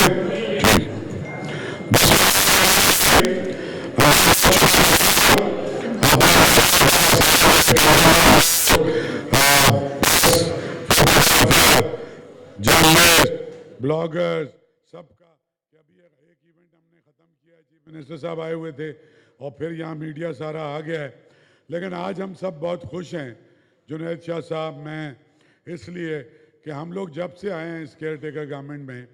Journalist, bloggers, सबका कि अभी एक इवेंट हमने ख़त्म किया है, चीफ मिनिस्टर साहब आए हुए थे और फिर यहाँ मीडिया सारा आ गया है। लेकिन आज हम सब बहुत खुश हैं, जुनैद शाह साहब, मैं, इसलिए कि हम लोग जब से आए हैं इस केयर टेकर गवर्नमेंट में,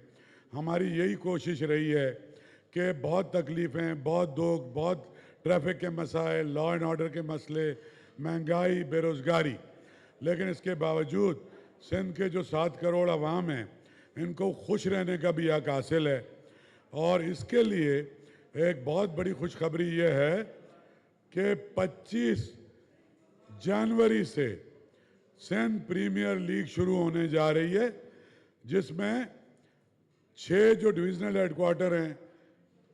हमारी यही कोशिश रही है कि बहुत तकलीफ़ें, बहुत दुख, बहुत ट्रैफिक के मसाइल, लॉ एंड ऑर्डर के मसले, महंगाई, बेरोज़गारी, लेकिन इसके बावजूद सिंध के जो 7 करोड़ अवाम हैं, इनको खुश रहने का भी हक हासिल है। और इसके लिए एक बहुत बड़ी खुशखबरी ये है कि 25 जनवरी से सिंध प्रीमियर लीग शुरू होने जा रही है, जिसमें 6 जो डिविजनल हेडक्वार्टर हैं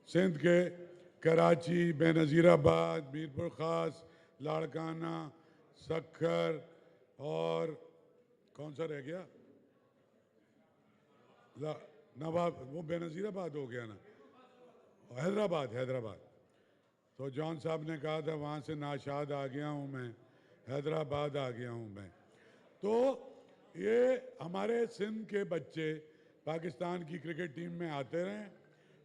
सिंध के, कराची, बेनज़ीराबाद, मीरपुर ख़ास, लाड़काना, सक्खर और कौन सा रह गया, नवाब, वो बेनज़ीराबाद हो गया ना, हैदराबाद। तो जॉन साहब ने कहा था वहाँ से नाशाद आ गया हूँ मैं, हैदराबाद आ गया हूँ मैं। तो ये हमारे सिंध के बच्चे पाकिस्तान की क्रिकेट टीम में आते रहें,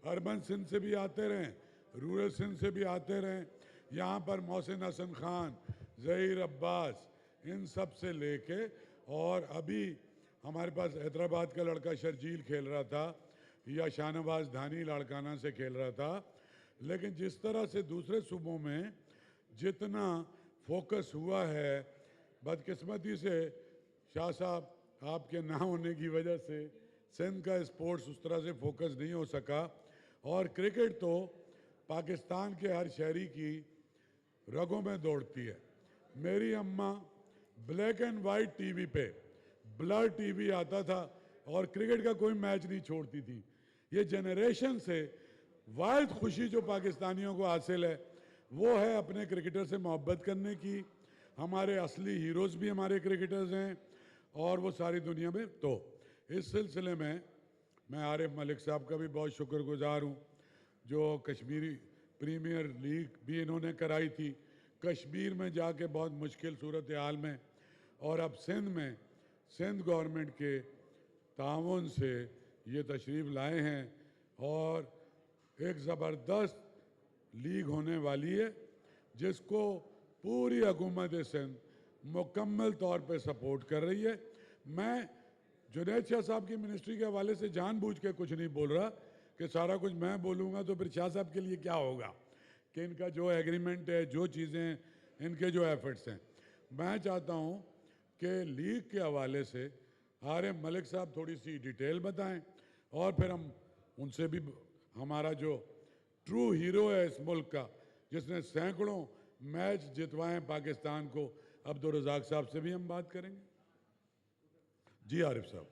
अर्बन सिंध से भी आते रहें, रूरल सिंध से भी आते रहें। यहाँ पर मोहसिन हसन खान, ज़हीर अब्बास, इन सब से लेके, और अभी हमारे पास हैदराबाद का लड़का शर्जील खेल रहा था, या शाहनवाज धानी लाड़काना से खेल रहा था। लेकिन जिस तरह से दूसरे सूबों में जितना फोकस हुआ है, बदकिस्मती से शाह साहब आपके ना होने की वजह से सिंध का स्पोर्ट्स उस तरह से फोकस नहीं हो सका। और क्रिकेट तो पाकिस्तान के हर शहरी की रगों में दौड़ती है। मेरी अम्मा ब्लैक एंड वाइट टीवी पे, ब्लर टीवी आता था और क्रिकेट का कोई मैच नहीं छोड़ती थी। ये जनरेशन से वाहिद खुशी जो पाकिस्तानियों को हासिल है वो है अपने क्रिकेटर से मोहब्बत करने की। हमारे असली हीरोज़ भी हमारे क्रिकेटर्स हैं और वो सारी दुनिया में। तो इस सिलसिले में मैं आरिफ मलिक साहब का भी बहुत शुक्रगुजार हूँ, जो कश्मीरी प्रीमियर लीग भी इन्होंने कराई थी कश्मीर में जाके बहुत मुश्किल सूरत हाल में, और अब सिंध में सिंध गवर्नमेंट के ताउन से ये तशरीफ़ लाए हैं और एक ज़बरदस्त लीग होने वाली है, जिसको पूरी हुकूमत सिंध मुकम्मल तौर पे सपोर्ट कर रही है। मैं जुनैद शाह साहब की मिनिस्ट्री के हवाले से जानबूझ के कुछ नहीं बोल रहा कि सारा कुछ मैं बोलूँगा तो फिर शाह साहब के लिए क्या होगा, कि इनका जो एग्रीमेंट है, जो चीज़ें, इनके जो एफर्ट्स हैं। मैं चाहता हूँ कि लीग के हवाले से आरिफ मलिक साहब थोड़ी सी डिटेल बताएं और फिर हम उनसे भी, हमारा जो ट्रू हीरो है इस मुल्क का, जिसने सैकड़ों मैच जितवाए पाकिस्तान को, अब्दुल रज़ाक साहब से भी हम बात करेंगे। जी आरिफ साहब।